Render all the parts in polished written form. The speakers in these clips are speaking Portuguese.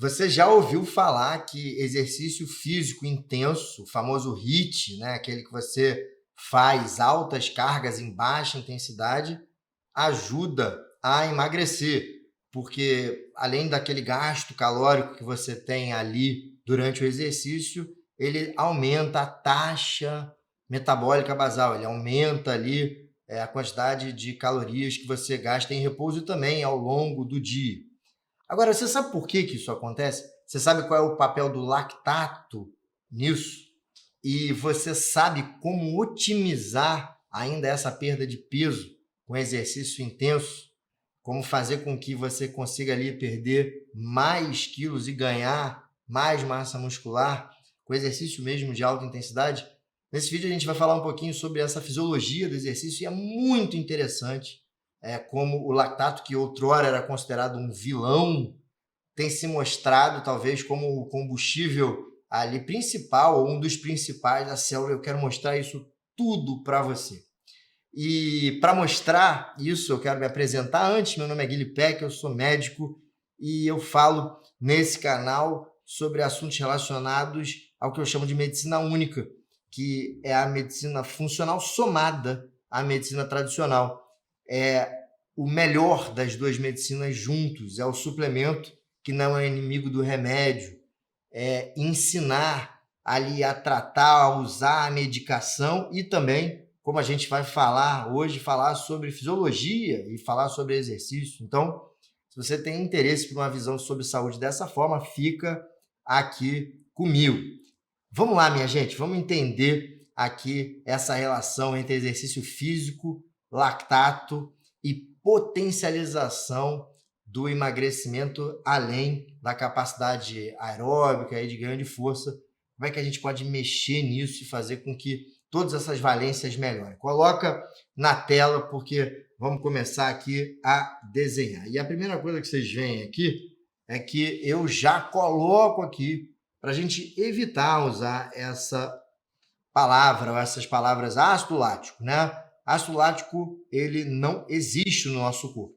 Você já ouviu falar que exercício físico intenso, o famoso HIIT, né, aquele que você faz altas cargas em baixa intensidade, ajuda a emagrecer, porque além daquele gasto calórico que você tem ali durante o exercício, ele aumenta a taxa metabólica basal, ele aumenta ali a quantidade de calorias que você gasta em repouso também ao longo do dia. Agora, você sabe por que isso acontece? Você sabe qual é o papel do lactato nisso? E você sabe como otimizar ainda essa perda de peso com exercício intenso? Como fazer com que você consiga ali perder mais quilos e ganhar mais massa muscular com exercício mesmo de alta intensidade? Nesse vídeo a gente vai falar um pouquinho sobre essa fisiologia do exercício e é muito interessante como o lactato, que outrora era considerado um vilão, tem se mostrado talvez como o combustível ali principal, ou um dos principais da célula. Eu quero mostrar isso tudo para você. E para mostrar isso, eu quero me apresentar antes. Meu nome é Guilherme Peck, eu sou médico e eu falo nesse canal sobre assuntos relacionados ao que eu chamo de medicina única, que é a medicina funcional somada à medicina tradicional. É o melhor das duas medicinas juntos, é o suplemento que não é inimigo do remédio, é ensinar ali a tratar, a usar a medicação e também, como a gente vai falar hoje, falar sobre fisiologia e falar sobre exercício. Então, se você tem interesse por uma visão sobre saúde dessa forma, fica aqui comigo. Vamos lá, minha gente, vamos entender aqui essa relação entre exercício físico, lactato e potencialização do emagrecimento além da capacidade aeróbica e de ganho de força. Como é que a gente pode mexer nisso e fazer com que todas essas valências melhorem? Coloca na tela, porque vamos começar aqui a desenhar. E a primeira coisa que vocês veem aqui é que eu já coloco aqui para a gente evitar usar essa palavra ou essas palavras ácido lático, né? Ácido lático, ele não existe no nosso corpo.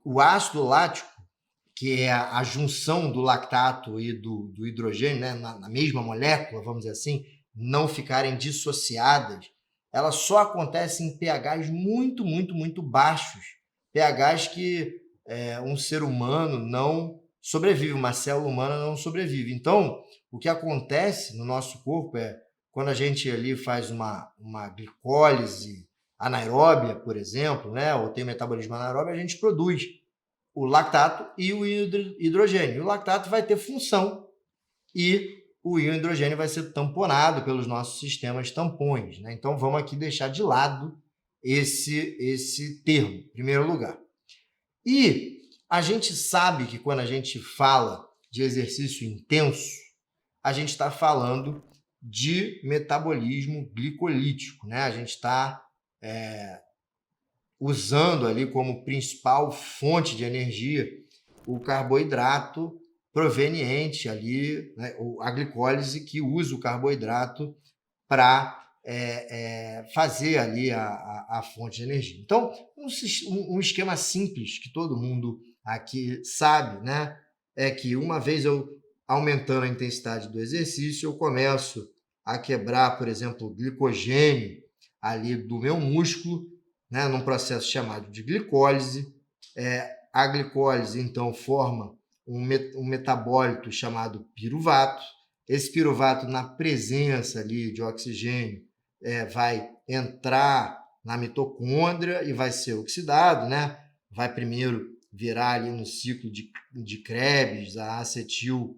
O ácido lático, que é a junção do lactato e do hidrogênio, né, na mesma molécula, vamos dizer assim, não ficarem dissociadas, ela só acontece em pHs muito, muito, muito baixos. pHs que um ser humano não sobrevive, uma célula humana não sobrevive. Então, o que acontece no nosso corpo é, quando a gente ali faz uma glicólise anaeróbia, por exemplo, né, ou tem metabolismo anaeróbio, a gente produz o lactato e o hidrogênio. O lactato vai ter função e o íon hidrogênio vai ser tamponado pelos nossos sistemas tampões, né? Então, vamos aqui deixar de lado esse termo, em primeiro lugar. E a gente sabe que quando a gente fala de exercício intenso, a gente está falando de metabolismo glicolítico, né? A gente está usando ali como principal fonte de energia o carboidrato proveniente ali, né, a glicólise que usa o carboidrato para fazer ali a fonte de energia. Então, um esquema simples que todo mundo aqui sabe, né, é que uma vez eu aumentando a intensidade do exercício, eu começo a quebrar, por exemplo, o glicogênio ali do meu músculo, né, num processo chamado de glicólise. A glicólise, então, forma um metabólito chamado piruvato. Esse piruvato, na presença ali de oxigênio, vai entrar na mitocôndria e vai ser oxidado, né? Vai primeiro virar ali no ciclo de Krebs a acetil-CoA,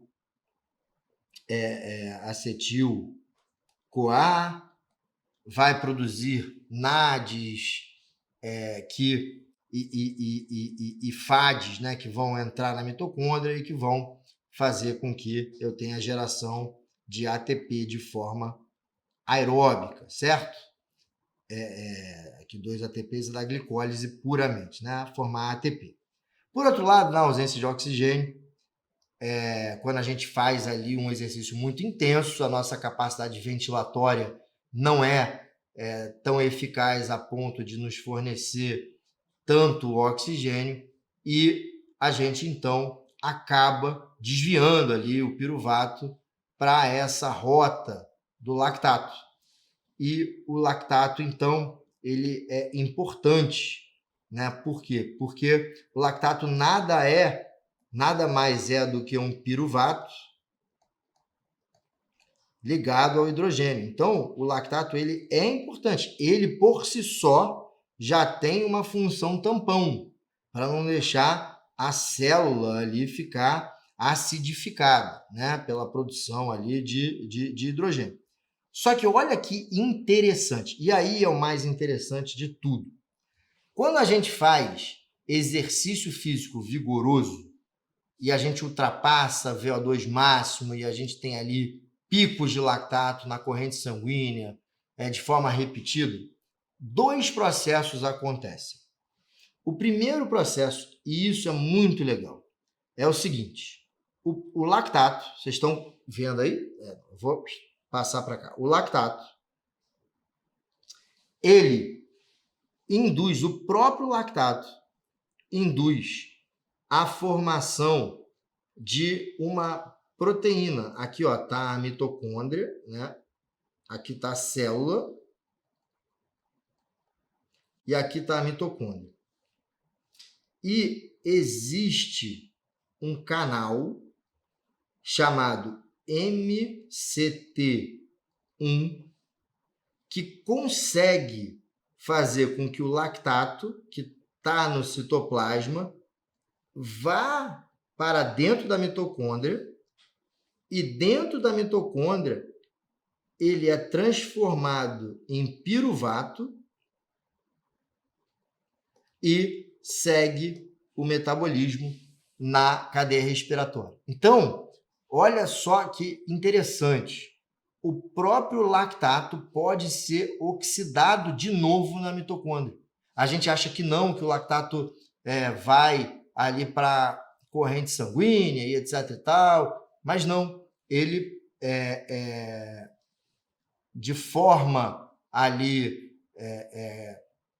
vai produzir NADs e FADs, né, que vão entrar na mitocôndria e que vão fazer com que eu tenha a geração de ATP de forma aeróbica, certo? Que 2 ATPs é da glicólise puramente, né, formar ATP. Por outro lado, na ausência de oxigênio, quando a gente faz ali um exercício muito intenso, a nossa capacidade ventilatória não é tão eficaz a ponto de nos fornecer tanto oxigênio e a gente, então, acaba desviando ali o piruvato para essa rota do lactato. E o lactato, então, ele é importante, né? Por quê? Porque o lactato nada mais é do que um piruvato ligado ao hidrogênio. Então, o lactato ele é importante. Ele, por si só, já tem uma função tampão, para não deixar a célula ali ficar acidificada, né? Pela produção ali de hidrogênio. Só que olha que interessante, e aí é o mais interessante de tudo. Quando a gente faz exercício físico vigoroso e a gente ultrapassa VO2 máximo e a gente tem ali picos de lactato na corrente sanguínea de forma repetida, dois processos acontecem. O primeiro processo, e isso é muito legal, é o seguinte: o lactato, vocês estão vendo aí? Vou passar para cá. O lactato, ele induz, o próprio lactato induz a formação de uma proteína. Aqui está a mitocôndria, né? Aqui está a célula e aqui está a mitocôndria. E existe um canal chamado MCT1 que consegue fazer com que o lactato, que está no citoplasma, vá para dentro da mitocôndria e dentro da mitocôndria ele é transformado em piruvato e segue o metabolismo na cadeia respiratória. Então, olha só que interessante. O próprio lactato pode ser oxidado de novo na mitocôndria. A gente acha que não, que o lactato vai ali para a corrente sanguínea e etc e tal, mas não. Ele de forma ali,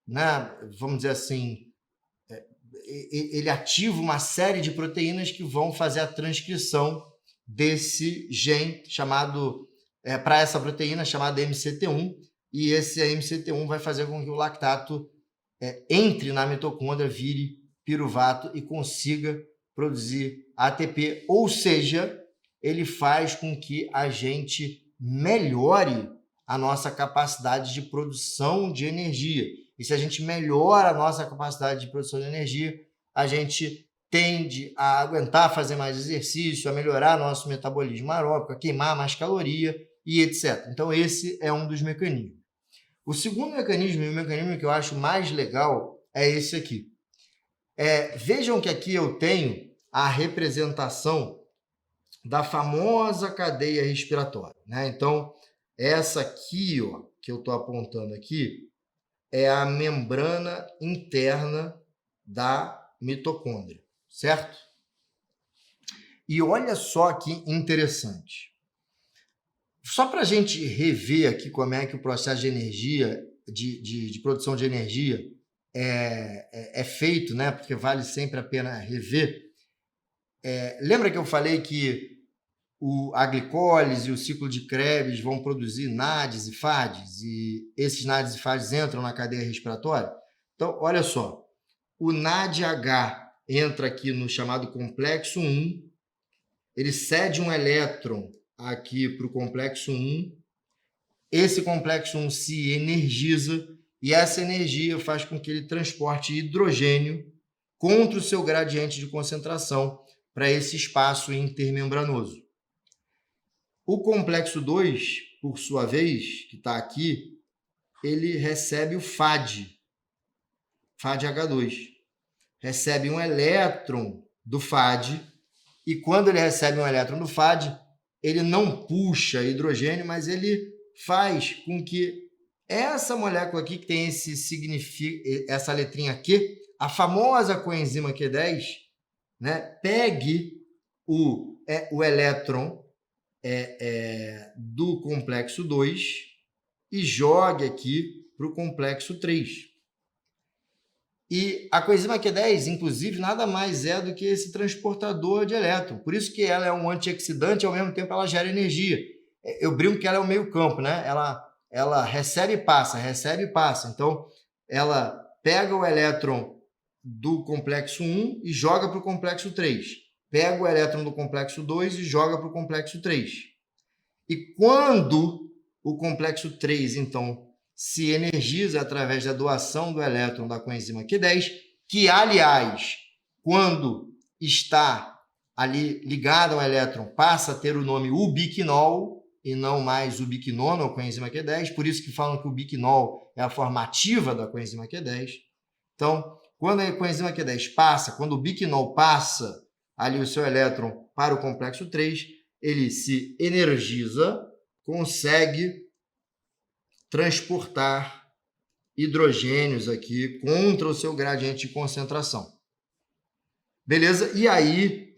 né, vamos dizer assim, ele ativa uma série de proteínas que vão fazer a transcrição desse gene chamado, para essa proteína chamada MCT1, e esse MCT1 vai fazer com que o lactato entre na mitocôndria, vire piruvato e consiga produzir ATP, ou seja, ele faz com que a gente melhore a nossa capacidade de produção de energia. E se a gente melhora a nossa capacidade de produção de energia, a gente tende a aguentar fazer mais exercício, a melhorar nosso metabolismo aeróbico, a queimar mais caloria e etc. Então, esse é um dos mecanismos. O segundo mecanismo, e o mecanismo que eu acho mais legal, é esse aqui. Vejam que aqui eu tenho a representação da famosa cadeia respiratória, né? Então, essa aqui, ó, que eu estou apontando aqui, é a membrana interna da mitocôndria, certo? E olha só que interessante. Só para a gente rever aqui como é que o processo de energia, de produção de energia é feito, né? Porque vale sempre a pena rever. Lembra que eu falei que a glicólise e o ciclo de Krebs vão produzir NADs e FADs, e esses NADs e FADs entram na cadeia respiratória? Então, olha só, o NADH entra aqui no chamado complexo 1, ele cede um elétron aqui para o complexo 1, esse complexo 1 se energiza, e essa energia faz com que ele transporte hidrogênio contra o seu gradiente de concentração para esse espaço intermembranoso. O complexo 2, por sua vez, que está aqui, ele recebe o FAD, FADH2. Recebe um elétron do FAD, e quando ele recebe um elétron do FAD, ele não puxa hidrogênio, mas ele faz com que essa molécula aqui, que tem essa letrinha Q, a famosa coenzima Q10, né, pegue o elétron do complexo 2 e jogue aqui para o complexo 3. E a coenzima Q10, inclusive, nada mais é do que esse transportador de elétron. Por isso que ela é um antioxidante e, ao mesmo tempo, ela gera energia. Eu brinco que ela é o meio campo, né? Ela recebe e passa, recebe e passa. Então, ela pega o elétron do complexo 1 e joga para o complexo 3. Pega o elétron do complexo 2 e joga para o complexo 3. E quando o complexo 3, então, se energiza através da doação do elétron da coenzima Q10, que, aliás, quando está ali ligado ao elétron, passa a ter o nome ubiquinol e não mais ubiquinona ou coenzima Q10, por isso que falam que o ubiquinol é a forma ativa da coenzima Q10. Então, quando a coenzima Q10 passa, quando o biquinol passa ali o seu elétron para o complexo 3, ele se energiza, consegue transportar hidrogênios aqui contra o seu gradiente de concentração. Beleza? E aí,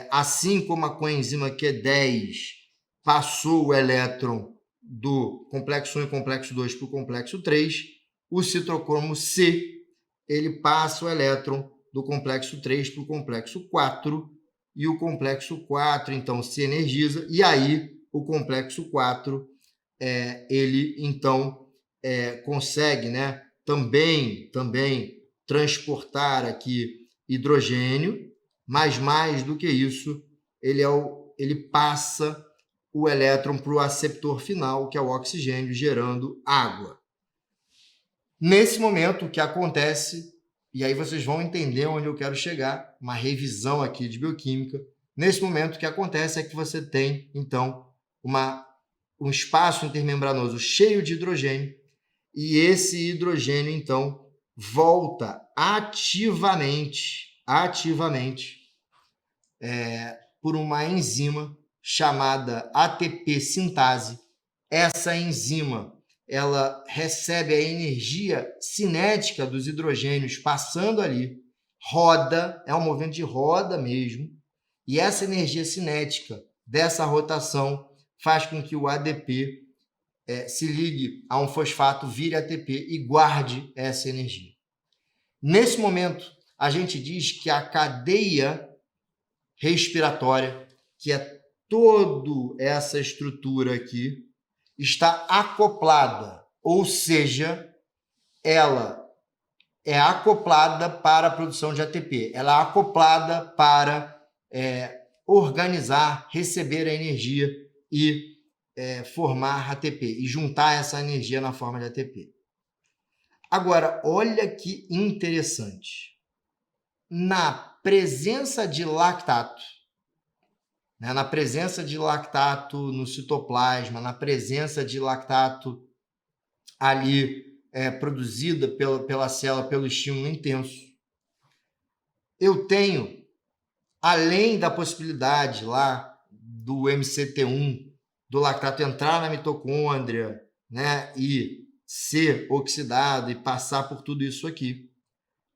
assim como a coenzima Q10 passou o elétron do complexo 1 e complexo 2 para o complexo 3, o citocromo C, ele passa o elétron do complexo 3 para o complexo 4, e o complexo 4, então, se energiza, e aí o complexo 4, ele, então, consegue, né, também transportar aqui hidrogênio, mas mais do que isso, ele passa o elétron para o aceptor final, que é o oxigênio, gerando água. Nesse momento, o que acontece, e aí vocês vão entender onde eu quero chegar, uma revisão aqui de bioquímica. Nesse momento, o que acontece é que você tem, então, um espaço intermembranoso cheio de hidrogênio, e esse hidrogênio, então, volta ativamente, por uma enzima chamada ATP sintase. Essa enzima, ela recebe a energia cinética dos hidrogênios passando ali, roda, é um movimento de roda mesmo, e essa energia cinética dessa rotação faz com que o ADP se ligue a um fosfato, vire ATP e guarde essa energia. Nesse momento, a gente diz que a cadeia respiratória, que é toda essa estrutura aqui, está acoplada, ou seja, ela é acoplada para a produção de ATP, ela é acoplada para organizar, receber a energia e formar ATP, e juntar essa energia na forma de ATP. Agora, olha que interessante. Na presença de lactato, na presença de lactato no citoplasma, na presença de lactato ali produzida pela célula, pelo estímulo intenso, eu tenho, além da possibilidade lá do MCT1, do lactato entrar na mitocôndria, né, e ser oxidado e passar por tudo isso aqui,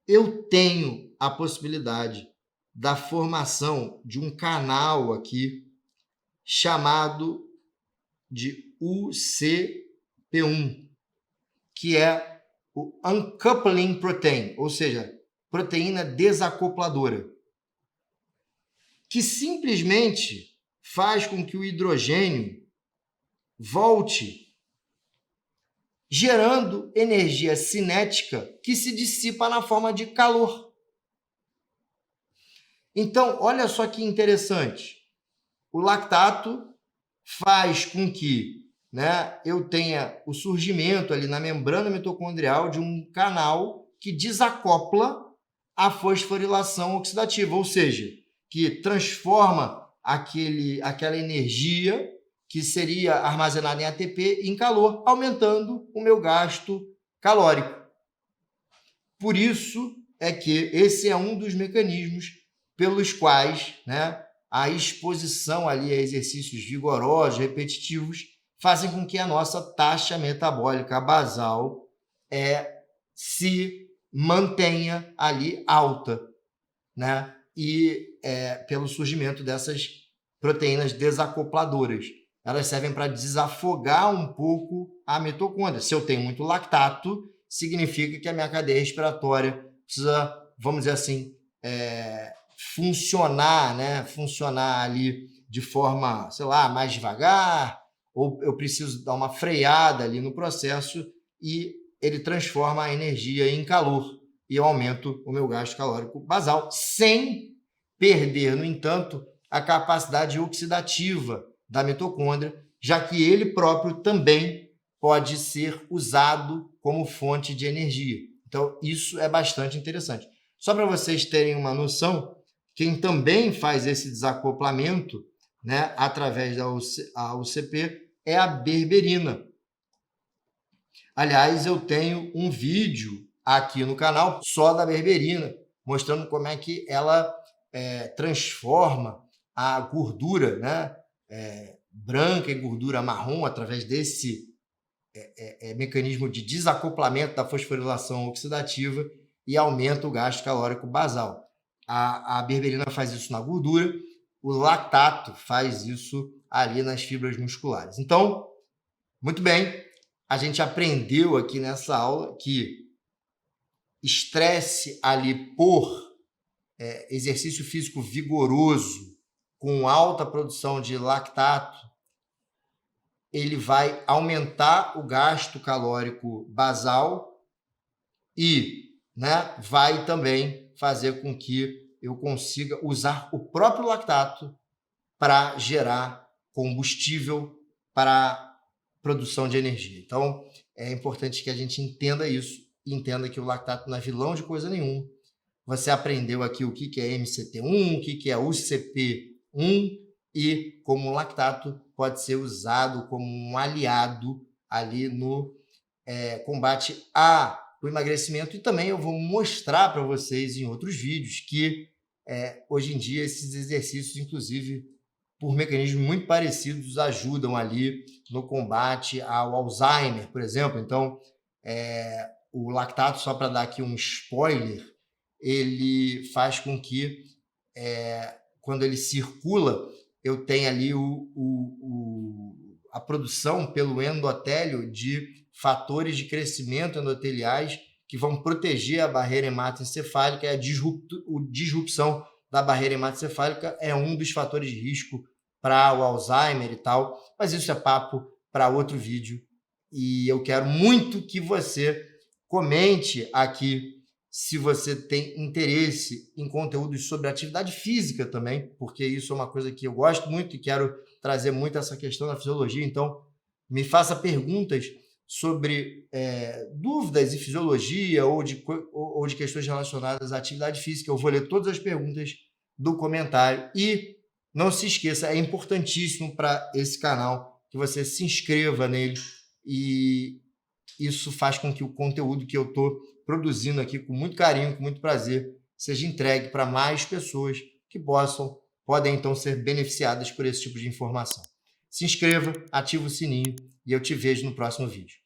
eu tenho a possibilidade da formação de um canal aqui chamado de UCP1, que é o Uncoupling Protein, ou seja, proteína desacopladora, que simplesmente faz com que o hidrogênio volte gerando energia cinética que se dissipa na forma de calor. Então, olha só que interessante. O lactato faz com que, eu tenha o surgimento ali na membrana mitocondrial de um canal que desacopla a fosforilação oxidativa, ou seja, que transforma aquela energia que seria armazenada em ATP em calor, aumentando o meu gasto calórico. Por isso é que esse é um dos mecanismos pelos quais, a exposição ali a exercícios vigorosos, repetitivos, fazem com que a nossa taxa metabólica basal se mantenha ali alta, e pelo surgimento dessas proteínas desacopladoras. Elas servem para desafogar um pouco a mitocôndria. Se eu tenho muito lactato, significa que a minha cadeia respiratória precisa, vamos dizer assim, funcionar, né? Funcionar ali de forma, sei lá, mais devagar, ou eu preciso dar uma freada ali no processo e ele transforma a energia em calor e eu aumento o meu gasto calórico basal, sem perder, no entanto, a capacidade oxidativa da mitocôndria, já que ele próprio também pode ser usado como fonte de energia. Então, isso é bastante interessante. Só para vocês terem uma noção, quem também faz esse desacoplamento, né, através da UCP é a berberina. Aliás, eu tenho um vídeo aqui no canal só da berberina, mostrando como é que ela transforma a gordura, né, branca e gordura marrom através desse mecanismo de desacoplamento da fosforilação oxidativa e aumenta o gasto calórico basal. A berberina faz isso na gordura, o lactato faz isso ali nas fibras musculares. Então, muito bem, a gente aprendeu aqui nessa aula que estresse ali por exercício físico vigoroso com alta produção de lactato, ele vai aumentar o gasto calórico basal e, né, vai também fazer com que eu consiga usar o próprio lactato para gerar combustível para produção de energia. Então, é importante que a gente entenda isso e entenda que o lactato não é vilão de coisa nenhuma. Você aprendeu aqui o que é MCT1, o que é UCP1 e como o lactato pode ser usado como um aliado ali no combate ao emagrecimento. E também eu vou mostrar para vocês em outros vídeos que hoje em dia esses exercícios, inclusive por mecanismos muito parecidos, ajudam ali no combate ao Alzheimer, por exemplo. Então, o lactato, só para dar aqui um spoiler, ele faz com que, quando ele circula, eu tenha ali a produção pelo endotélio de fatores de crescimento endoteliais que vão proteger a barreira hematoencefálica. A disrupção da barreira hematoencefálica é um dos fatores de risco para o Alzheimer e tal, mas isso é papo para outro vídeo. E eu quero muito que você comente aqui se você tem interesse em conteúdos sobre atividade física também, porque isso é uma coisa que eu gosto muito e quero trazer muito essa questão da fisiologia. Então, me faça perguntas sobre dúvidas em fisiologia ou de questões relacionadas à atividade física. Eu vou ler todas as perguntas do comentário. E não se esqueça, é importantíssimo para esse canal que você se inscreva nele, e isso faz com que o conteúdo que eu estou produzindo aqui com muito carinho, com muito prazer, seja entregue para mais pessoas que podem então ser beneficiadas por esse tipo de informação. Se inscreva, ative o sininho e eu te vejo no próximo vídeo.